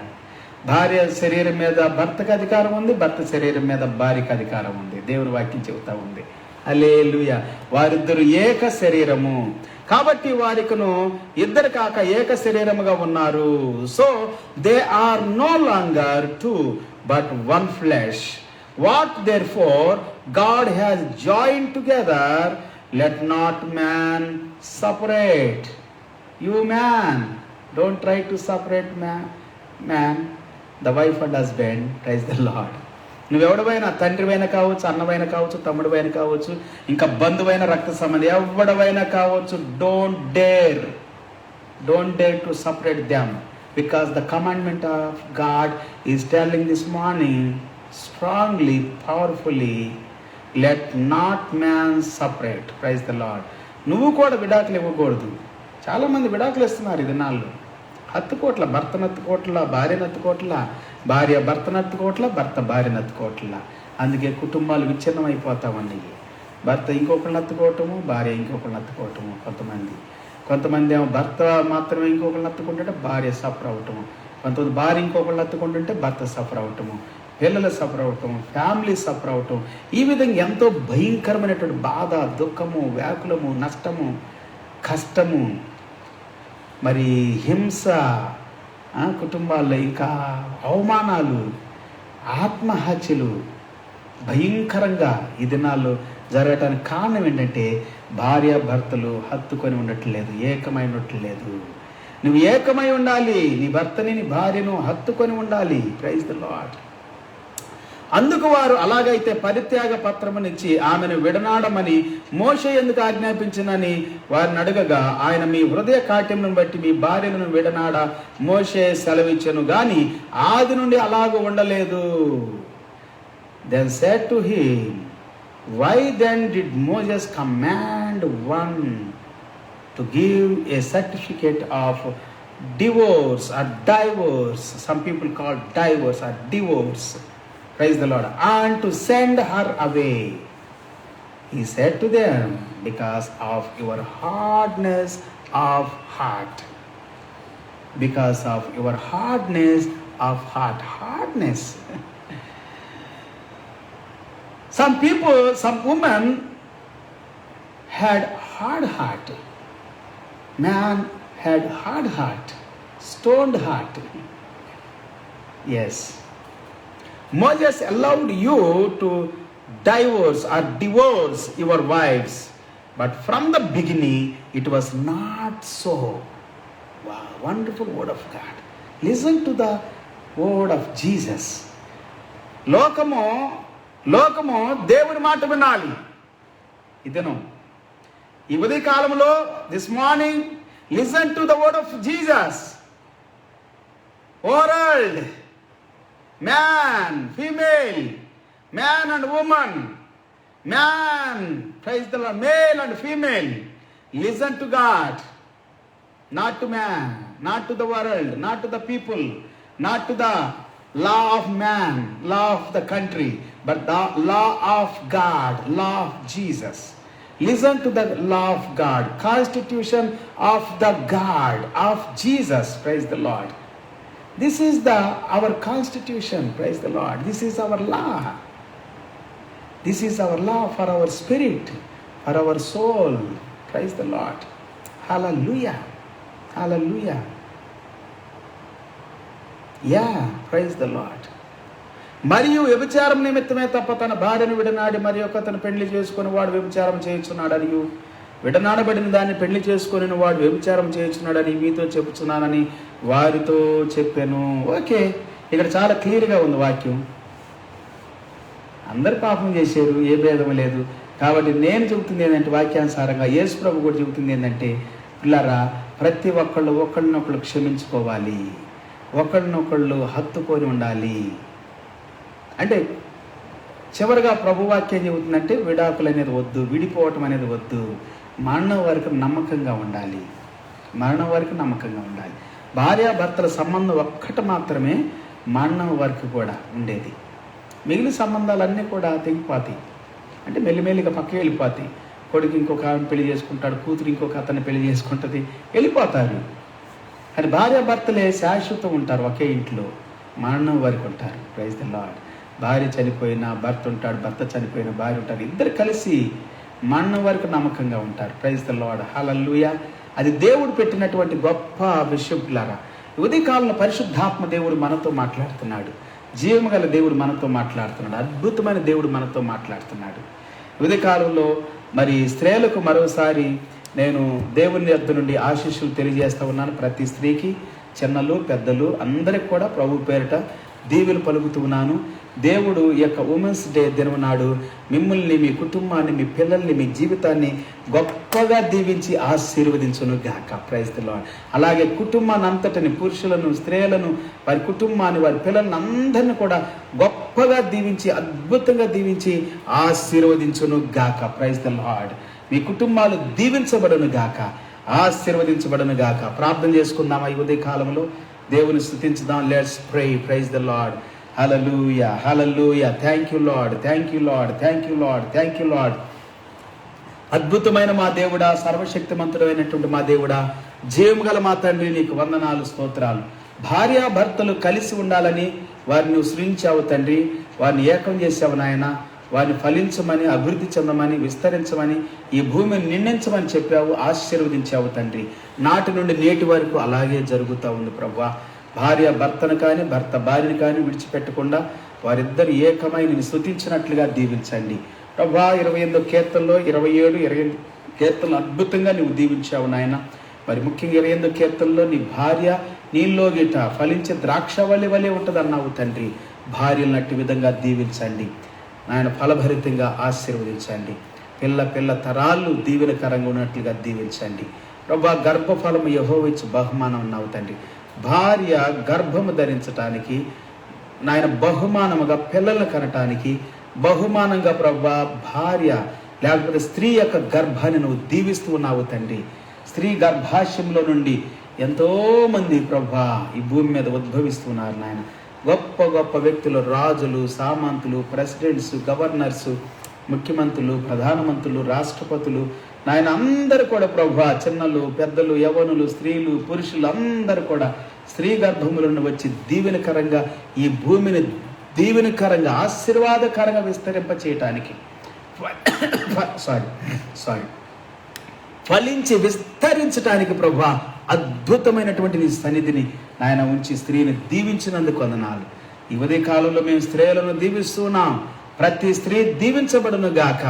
భార్య శరీరం మీద భర్తకు అధికారం ఉంది, భర్త శరీరం మీద భార్యకు అధికారం ఉంది. దేవుని వాక్యం చెబుతా ఉంది. హల్లెలూయా. వారిద్దరు ఏక శరీరము కాబట్టి వారికను ఇద్దరు కాక ఏక శరీరముగా ఉన్నారు. So they are no longer two but one flesh. What therefore God has joined together, let not man separate. You man, don't try to separate man, the wife and husband. Praise the Lord. నువ్వెవడవైనా తండ్రివైనా కావచ్చు, అన్నవైనా కావచ్చు, తమ్ముడివైనా కావచ్చు, ఇంకా బంధువైన రక్త సంబంధి ఎవడవైనా కావచ్చు. Don't dare to separate them, because the commandment of God is telling this morning strongly, powerfully, let not man separate. Praise the Lord. నువ్వు కూడా విడాకులు ఇవ్వకూడదు. చాలా మంది విడాకులు ఇస్తున్నారు ఈ దినాల్లో. హత్తుకోట్ల, భర్తను హత్తుకోట్ల, భార్యను హత్తుకోట్ల, భార్య భర్తను హత్తుకోట్ల, భర్త భార్యను హత్తుకోట్ల. అందుకే కుటుంబాలు విచ్ఛిన్నం అయిపోతా ఉన్నాయి. భర్త ఇంకొకరిని హత్తుకోవటము, భార్య ఇంకొకరిని హత్తుకోవటము. కొంతమంది ఏమో భర్త మాత్రమే ఇంకొకరిని హత్తుకుంటుంటే భార్య సఫర్ అవటము, కొంతమంది భార్య ఇంకొకరిని హత్తుకుంటుంటే భర్త సఫర్ అవటము, పిల్లలు సఫర్ అవటం, ఫ్యామిలీ సఫర్ అవటం. ఈ విధంగా ఎంతో భయంకరమైనటువంటి బాధ, దుఃఖము, వ్యాకులము, నష్టము, కష్టము. మరి హింస, కుటుంబాల్లో ఇంకా అవమానాలు, ఆత్మహత్యలు భయంకరంగా ఈ దినాల్లో జరగటానికి కారణం ఏంటంటే భార్యాభర్తలు హత్తుకొని ఉండట్లేదు, ఏకమై ఉండట్లేదు. నువ్వు ఏకమై ఉండాలి, నీ భర్తని నీ భార్యను హత్తుకొని ఉండాలి. Praise the Lord. అందుకు వారు అలాగైతే పరిత్యాగ పత్రమునిచ్చి ఆమెను విడనాడమని మోషే ఎందుకు ఆజ్ఞాపించినని వారిని అడగగా, ఆయన మీ హృదయ కాఠిన్యం బట్టి మీ భార్యలను విడనాడ మోషే సెలవిచ్చెను గాని ఆది నుండి అలాగ ఉండలేదు. Then said to him, why then did Moses command one to give a certificate of divorce or divorce? Some people call divorce or divorce. Praise the Lord. And to send her away. He said to them, because of your hardness of heart. Because of your hardness of heart. Hardness. Some people, some women had hard heart. Man had hard heart, stoned heart. Yes. Moses allowed you to divorce or divorce your wives, but from the beginning it was not so. Wow, wonderful word of God. Listen to the word of Jesus. లోకము దేవుని మాట వినాలి. ఇదను ఈ ఉదయ కాలంలో this morning listen to the word of Jesus. World, man, female, man and woman, man, praise the Lord, male and female, listen to God, not to man, not to the world, not to the people, not to the law of man, law of the country, but the law of God, law of Jesus. Listen to the law of God, constitution of the God of Jesus. Praise the Lord. This is our constitution. Praise the Lord. This is our law. This is our law for our spirit, for our soul. Praise the Lord. Hallelujah. Hallelujah. Praise the Lord. మరియు వ్యభిచారం నిమిత్తమే తప్ప తన భార్యను విడనాడి మరి ఒకతను పెళ్లి చేసుకుని వాడు వ్యభిచారం చేయించున్నాడని, విడనాడబడిన దాన్ని పెళ్లి చేసుకుని వాడు వ్యభిచారం చేయించున్నాడని మీతో చెప్పుచున్నానని వారితో చెప్పాను. ఓకే, ఇక్కడ చాలా క్లియర్గా ఉంది వాక్యం. అందరు పాపం చేశారు, ఏ భేదం లేదు. కాబట్టి నేను చెబుతుంది ఏంటంటే వాక్యానుసారంగా యేసు ప్రభు కూడా చెబుతుంది ఏంటంటే, పిల్లరా ప్రతి ఒక్కళ్ళు ఒకళ్ళనొకళ్ళు క్షమించుకోవాలి, ఒకళ్ళనొకళ్ళు హత్తుకొని ఉండాలి. అంటే చివరిగా ప్రభువాక్యం చెబుతుందంటే విడాకులు అనేది వద్దు, విడిపోవటం అనేది వద్దు, మరణం వరకు నమ్మకంగా ఉండాలి, మరణం వరకు నమ్మకంగా ఉండాలి. భార్యాభర్తల సంబంధం ఒక్కటి మాత్రమే మరణం వరకు కూడా ఉండేది. మిగిలిన సంబంధాలన్నీ కూడా తెగిపోతాయి, అంటే మెల్లిమెల్లిగా పక్కకి వెళ్ళిపోతాయి. కొడుకు ఇంకొక ఆమెను పెళ్లి చేసుకుంటాడు, కూతురు ఇంకొక అతన్ని పెళ్లి చేసుకుంటుంది, వెళ్ళిపోతారు. కానీ భార్యాభర్తలే శాశ్వతం ఉంటారు, ఒకే ఇంట్లో మరణం వరకు ఉంటారు. Praise the Lord. భార్య చనిపోయినా భర్త ఉంటాడు, భర్త చనిపోయినా భార్య ఉంటారు, ఇద్దరు కలిసి మరణం వరకు నమ్మకంగా ఉంటారు. Praise the Lord. హల్లెలూయా. అది దేవుడు పెట్టినటువంటి గొప్ప విషయం పిల్లారా. ఉదయకాలంలో పరిశుద్ధాత్మ దేవుడు మనతో మాట్లాడుతున్నాడు, జీవము గల దేవుడు మనతో మాట్లాడుతున్నాడు, అద్భుతమైన దేవుడు మనతో మాట్లాడుతున్నాడు. ఉదయకాలంలో మరి స్త్రీలకు మరోసారి నేను దేవుని యొద్ద నుండి ఆశీస్సులు తెలియజేస్తూ ఉన్నాను. ప్రతి స్త్రీకి, చిన్నలు పెద్దలు అందరికి కూడా ప్రభు పేరిట దీవెలు పలుకుతూ ఉన్నాను. దేవుడు ఈ యొక్క ఉమెన్స్ డే దినం నాడు మిమ్మల్ని, మీ కుటుంబాన్ని, మీ పిల్లల్ని, మీ జీవితాన్ని గొప్పగా దీవించి ఆశీర్వదించును గాక. Praise the Lord. అలాగే కుటుంబాన్ని అంతటిని, పురుషులను, స్త్రీలను, వారి కుటుంబాన్ని, వారి పిల్లలను అందరిని కూడా గొప్పగా దీవించి, అద్భుతంగా దీవించి ఆశీర్వదించును గాక. Praise the lord. మీ కుటుంబాలు దీవించబడును గాక, ఆశీర్వదించబడును గాక. ప్రార్థన చేసుకుందామా ఈ ఉదయ కాలంలో? దేవుని స్తుతించుదాం. Let's pray. Praise the Lord. Hallelujah, hallelujah. Thank you Lord, thank you Lord, thank you Lord, thank you Lord. అద్భుతమైన మా దేవుడా, సర్వశక్తిమంతుడైనటువంటి మా దేవుడా, జీవము గల మా తండ్రి, నీకు వందనాలు, స్తోత్రాలు. భార్యాభర్తలు కలిసి ఉండాలని వారిని సృజించావు తండ్రి, వారిని ఏకం చేసావు నాయన. వారిని ఫలించమని, అభివృద్ధి చెందమని, విస్తరించమని, ఈ భూమిని నిండించమని చెప్పావు, ఆశీర్వదించావు తండ్రి. నాటి నుండి నేటి వరకు అలాగే జరుగుతూ ఉంది ప్రభువా. భార్య భర్తను కానీ, భర్త భార్యను కానీ విడిచిపెట్టకుండా వారిద్దరు ఏకమై నేను స్తుతించినట్లుగా దీవించండి ప్రభువా. 28వ కీర్తనలో 27, 28 కీర్తనలు అద్భుతంగా నువ్వు దీవించావు నాయన. మరి ముఖ్యంగా 28వ కీర్తనలో నీ భార్య నీలోగిట ఫలించే ద్రాక్షవల్లి వలె ఉంటుందన్నావు తండ్రి. భార్యలను అట్టి విధంగా దీవించండి నాయన, ఫలభరితంగా ఆశీర్వదించండి. పిల్ల తరాలు దీవెనకరంగా ఉన్నట్లుగా దీవించండి ప్రభువా. గర్భఫలము యెహోవా ఇచ్చు బహుమానం అన్నావు తండ్రి. భార్య గర్భము ధరించటానికి నాయన బహుమానముగా, పిల్లలను కనటానికి బహుమానంగా ప్రభువా భార్య లేకపోతే స్త్రీ యొక్క గర్భాన్ని నువ్వు దీవిస్తూ ఉన్నావు తండ్రి. స్త్రీ గర్భాశయంలో నుండి ఎంతోమంది ప్రభువా ఈ భూమి మీద ఉద్భవిస్తున్నారు నాయన. గొప్ప గొప్ప వ్యక్తులు, రాజులు, సామంతులు, ప్రెసిడెంట్స్, గవర్నర్స్, ముఖ్యమంత్రులు, ప్రధానమంత్రులు, రాష్ట్రపతులు నాయన అందరూ కూడా ప్రభువా, చిన్నలు, పెద్దలు, యవ్వనులు, స్త్రీలు, పురుషులు అందరూ కూడా స్త్రీ గర్భములను వచ్చి దీవెనకరంగా ఈ భూమిని దీవెనకరంగా ఆశీర్వాదకరంగా విస్తరింప చేయటానికి ఫలించి విస్తరించటానికి ప్రభువా అద్భుతమైనటువంటి నీ సన్నిధిని నాయన ఉంచి స్త్రీని దీవించినందుకు వందనాలు. ఈ ఉదయ కాలంలో మేము స్త్రీలను దీవిస్తున్నాం. ప్రతి స్త్రీ దీవించబడును గాక.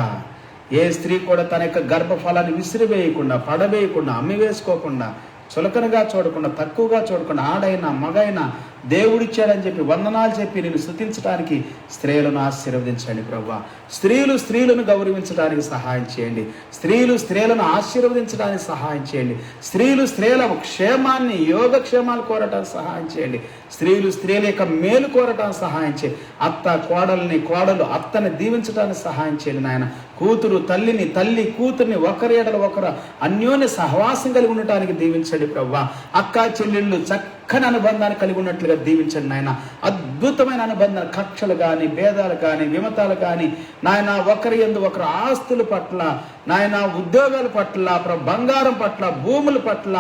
ఏ స్త్రీ కూడా తన యొక్క గర్భఫలాన్ని విసిరివేయకుండా, పడవేయకుండా, అమ్మివేసుకోకుండా, చులకనగా చూడకుండా, తక్కువగా చూడకుండా, ఆడైనా మగైనా దేవుడిచ్చాడని చెప్పి వందనాలు చెప్పి నేను స్తుతించడానికి స్త్రీలను ఆశీర్వదించండి ప్రభువా. స్త్రీలను గౌరవించడానికి సహాయం చేయండి. స్త్రీలను ఆశీర్వదించడానికి సహాయం చేయండి. స్త్రీల క్షేమాన్ని, యోగక్షేమాలు కోరటానికి సహాయం చేయండి. స్త్రీల యొక్క మేలు కోరటానికి సహాయం చేయండి. కోడలు అత్తని దీవించడానికి సహాయం చేయండి నాయన. కూతురు తల్లిని, తల్లి కూతుర్ని ఒకరి ఎడల ఒకరు అన్యోన్య సహవాసం కలిగి ఉండటానికి దీవించండి ప్రభువా. అక్కా చెల్లెళ్ళు చక్కని అనుబంధాన్ని కలిగి ఉన్నట్లుగా దీవించండి నాయన. అద్భుతమైన అనుబంధాలు, కక్షలు కానీ, భేదాలు కానీ, విమతాలు కానీ నాయన, ఒకరి యందు ఒకరు ఆస్తుల పట్ల నాయన, ఉద్యోగాల పట్ల, బంగారం పట్ల, భూముల పట్ల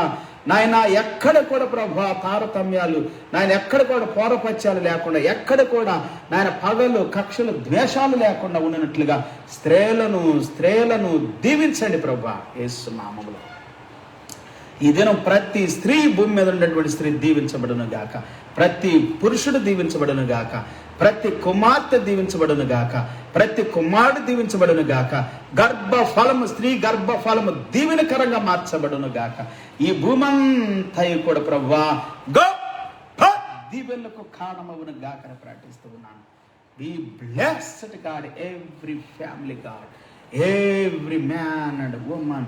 నాయన ఎక్కడ కూడా ప్రభా తారతమ్యాలు నాయన, ఎక్కడ కూడా పోరపత్యాలు లేకుండా, ఎక్కడ కూడా నాయన పగలు, కక్షలు, ద్వేషాలు లేకుండా ఉన్నట్లుగా స్త్రీలను దీవించండి ప్రభా యేసు నామములో. ఈ దినం ప్రతి స్త్రీ, భూమి మీద ఉన్నటువంటి స్త్రీ దీవించబడును గాక. ప్రతి పురుషుడు దీవించబడును గాక. ప్రతి కుమార్తె దీవించబడును గాక. ప్రతి కుమారుడు దీవించబడును గాక. గర్భఫలము, స్త్రీ గర్భఫలము దీవెనకరంగా మార్చబడును గాక. ఈ భూమంతయు కూడా ప్రభువా గొప్ప దీవెనలకు కారణమవును గాక అని ప్రార్థిస్తూ ఉన్నాను. Be blessed God, every family God, every man and woman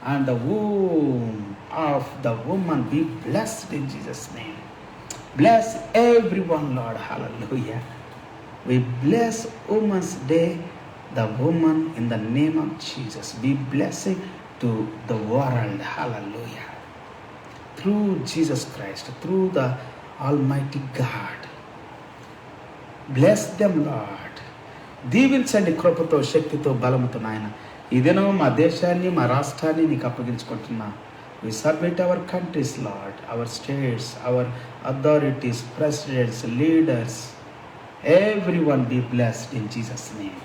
and the womb of the woman be blessed in Jesus' name. Bless everyone, Lord. Hallelujah. We bless Women's Day, the woman, in the name of Jesus. Be blessing to the world. Hallelujah. Through Jesus Christ, through the Almighty God. Bless them, Lord. దీవించండి కృపతో, శక్తితో, బలముతో నాయన. ఈ దినం మా దేశాన్ని, మా రాష్ట్రాన్ని నీకు అప్పగించుకుంటున్నా. We submit our countries, Lord, our states, our authorities, presidents, leaders. Everyone be blessed in Jesus' name.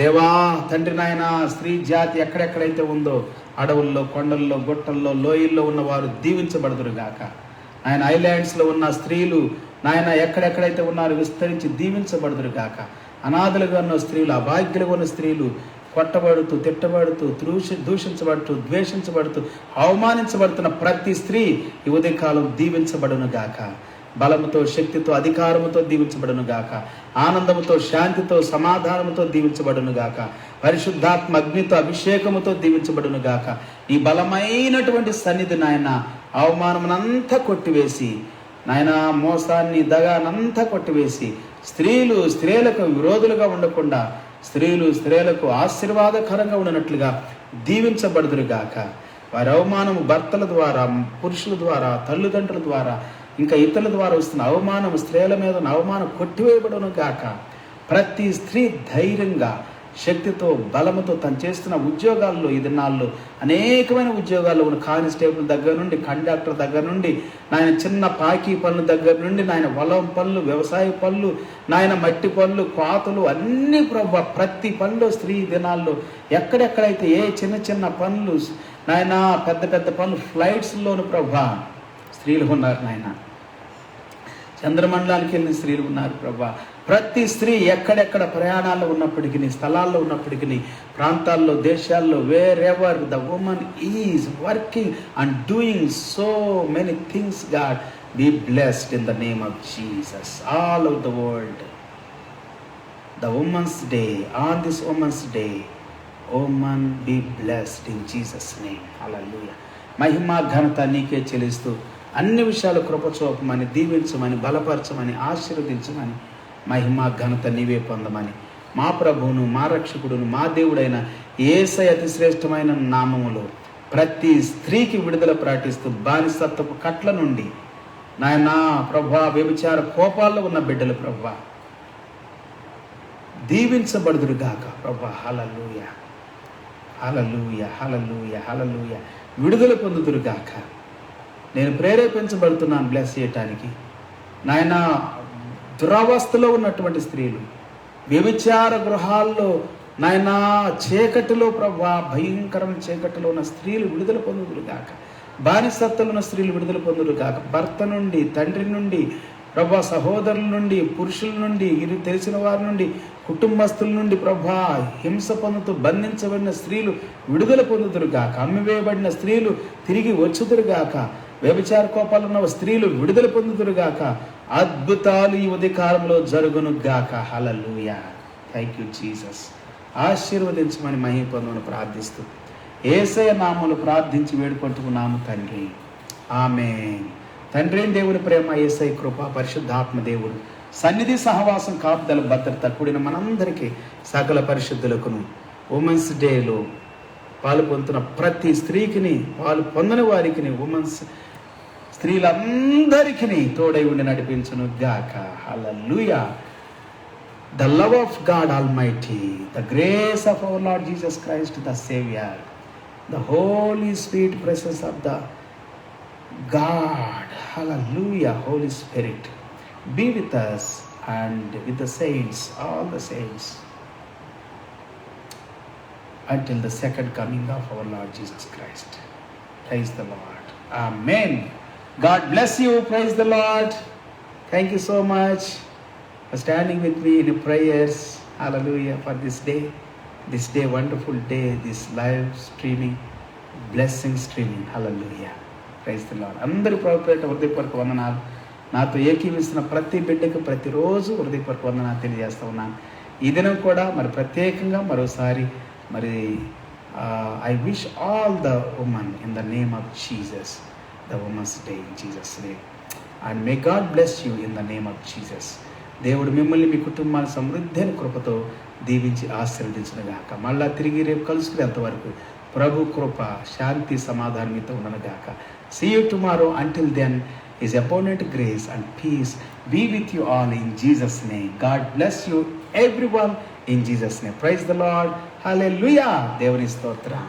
దేవా తండ్రి నాయన, స్త్రీ జాతి ఎక్కడెక్కడైతే ఉందో, అడవుల్లో, కొండల్లో, గుట్టల్లో, లోయల్లో ఉన్నవారు దీవించబడుదురు గాక. ఆయన ఐలాండ్స్లో ఉన్న స్త్రీలు నాయన ఎక్కడెక్కడైతే ఉన్నారో విస్తరించి దీవించబడుదురు గాక. అనాథలుగా ఉన్న స్త్రీలు, అభాగ్యులుగా ఉన్న స్త్రీలు కొట్టబడుతూ, తిట్టబడుతూ, దూషించబడుతూ, ద్వేషించబడుతూ, అవమానించబడుతున్న ప్రతి స్త్రీ ఈ ఉదయకాలం దీవించబడును గాక. బలముతో, శక్తితో, అధికారముతో దీవించబడును గాక. ఆనందముతో, శాంతితో, సమాధానముతో దీవించబడును గాక. పరిశుద్ధాత్మ అగ్నితో, అభిషేకముతో దీవించబడును గాక. ఈ బలమైనటువంటి సన్నిధి నాయన అవమానమునంతా కొట్టివేసి నాయన, మోసాన్ని, దగానంతా కొట్టివేసి స్త్రీలకు విరోధులుగా ఉండకుండా స్త్రీలకు ఆశీర్వాదకరంగా ఉన్నట్లుగా దీవించబడుదురు గాక. వారి అవమానము భర్తల ద్వారా, పురుషుల ద్వారా, తల్లిదండ్రుల ద్వారా, ఇంకా ఇతరుల ద్వారా వస్తున్న అవమానం, స్త్రీల మీద అవమానం కొట్టివేయబడును గాక. ప్రతి స్త్రీ ధైర్యంగా, శక్తితో బలముతో తను చేస్తున్న ఉద్యోగాల్లో ఈ దినాల్లో అనేకమైన ఉద్యోగాల్లో ఉన్న కానిస్టేబుల్ దగ్గర నుండి, కండక్టర్ దగ్గర నుండి, నాయన చిన్న పాకీ పనుల దగ్గర నుండి, నాయన పొలం పనులు, వ్యవసాయ పనులు, నాయన మట్టి పనులు, కోతలు అన్ని ప్రభా ప్రతి పనిలో స్త్రీ దినాల్లో ఎక్కడెక్కడైతే ఏ చిన్న చిన్న పనులు నాయన పెద్ద పెద్ద పనులు ఫ్లైట్స్లోను ప్రభా స్త్రీలు ఉన్నారు నాయన. చంద్రమండలానికి వెళ్ళిన స్త్రీలు ఉన్నారు ప్రభా. ప్రతి స్త్రీ ఎక్కడెక్కడ ప్రయాణాల్లో ఉన్నప్పటికీ, స్థలాల్లో ఉన్నప్పటికీ, ప్రాంతాల్లో, దేశాల్లో, wherever the women is working and doing so many things, God be blessed in the name of Jesus all over the world. The women's day, on this women's day, women be blessed in Jesus name. Hallelujah. మహిమ ఘనత నీకే చెల్లిస్తూ అన్ని విషయాలు కృపచూపమని, దీవించమని, బలపరచమని, ఆశీర్వదించమని, మహిమ ఘనత నీవే పొందమని మా ప్రభువును, మా రక్షకుడును, మా దేవుడైన యేసయ్య అతి శ్రేష్టమైన నామములో ప్రతి స్త్రీకి విడుదల ప్రకటిస్తూ బానిసత్వపు కట్ల నుండి నాయనా ప్రభా వ్యభిచార కోపాల్లో ఉన్న బిడ్డలు ప్రభా దీవించబడుదురుగాక ప్రభా. హల్లెలూయా, హల్లెలూయా, హల్లెలూయా, హల్లెలూయా. విడుదల పొందుదురుగాక. నేను ప్రేరేపించబడుతున్నాను బ్లెస్ చేయటానికి. నాయన దురవస్థలో ఉన్నటువంటి స్త్రీలు, వ్యభిచార గృహాల్లో నాయన చీకటిలో ప్రభా భయంకరమైన చీకటిలో ఉన్న స్త్రీలు విడుదల పొందుదురుగాక. బానిసత్తులు ఉన్న స్త్రీలు విడుదల పొందుదురుగాక. భర్త నుండి, తండ్రి నుండి ప్రభా, సహోదరుల నుండి, పురుషుల నుండి, ఇది తెలిసిన వారి నుండి, కుటుంబస్తుల నుండి ప్రభా హింస పొందుతూ బంధించబడిన స్త్రీలు విడుదల పొందుదురుగాక. అమ్మివేయబడిన స్త్రీలు తిరిగి వచ్చుదురుగాక. వ్యభిచార కోపాలున్న స్త్రీలు విడుదల పొందుదురుగాక. అద్భుతాలు ఈ ఉదయకాలంలో జరుగునుగాక. హల్లెలూయా. Thank you Jesus. ఆశీర్వదించమని మహిమ పొందమని ప్రార్థిస్తూ యేసయ్య నామములో ప్రార్థించి వేడుకుంటున్నాము తండ్రి. ఆమేన్. తండ్రి దేవుని ప్రేమ, యేసయ్య కృప, పరిశుద్ధాత్మ దేవుడు సన్నిధి, సహవాసం, కాపుదల, భద్రత కూడిన మనందరికీ సకల పరిశుద్ధులకును ఉమెన్స్ డేలో పాలు పొందుతున్న ప్రతి స్త్రీకిని, పాలు పొందని వారికి, ఉమెన్స్ స్త్రీలందరికీ తోడై ఉండి నడిపించును గాక. హల్లెలూయా. The love of God Almighty, the grace of our Lord Jesus Christ, the Savior, the Holy Spirit presence of the God, hallelujah, Holy Spirit, be with us and with the saints, all the saints, until the second coming of our Lord Jesus Christ. Praise the Lord. Amen. God bless you. Praise the Lord. Thank you so much for standing with me in prayers. Hallelujah. For this day, wonderful day, this live streaming, blessing streaming. Hallelujah. Praise the Lord. అందరి ప్రభుపేట హృదయపూర్వక వందనాలు. నాతో ఏకీవిస్తున్న ప్రతి బిడ్డకు ప్రతిరోజు హృదయపూర్వక వందనాలు తెలియజేస్తూ ఉన్నాను. ఈ దినం కూడా మరి ప్రత్యేకంగా మరోసారి మరి I wish all the women in the name of Jesus, the Women's Day in Jesus' name. And may God bless you in the name of Jesus. దేవుడు మిమ్మల్ని, మీ కుటుంబాన్ని సమృద్ధైన కృపతో దీవించి ఆశీర్వదించునుగాక. మళ్ళా తిరిగి రేపు కలుసుకునేంత వరకు ప్రభు కృప, శాంతి, సమాధానం మీతో ఉండనుగాక. See you tomorrow. Until then, His abundant grace and peace be with you all in Jesus' name. God bless you everyone in Jesus' name. Praise the Lord. Hallelujah. దేవుని స్తోత్రం.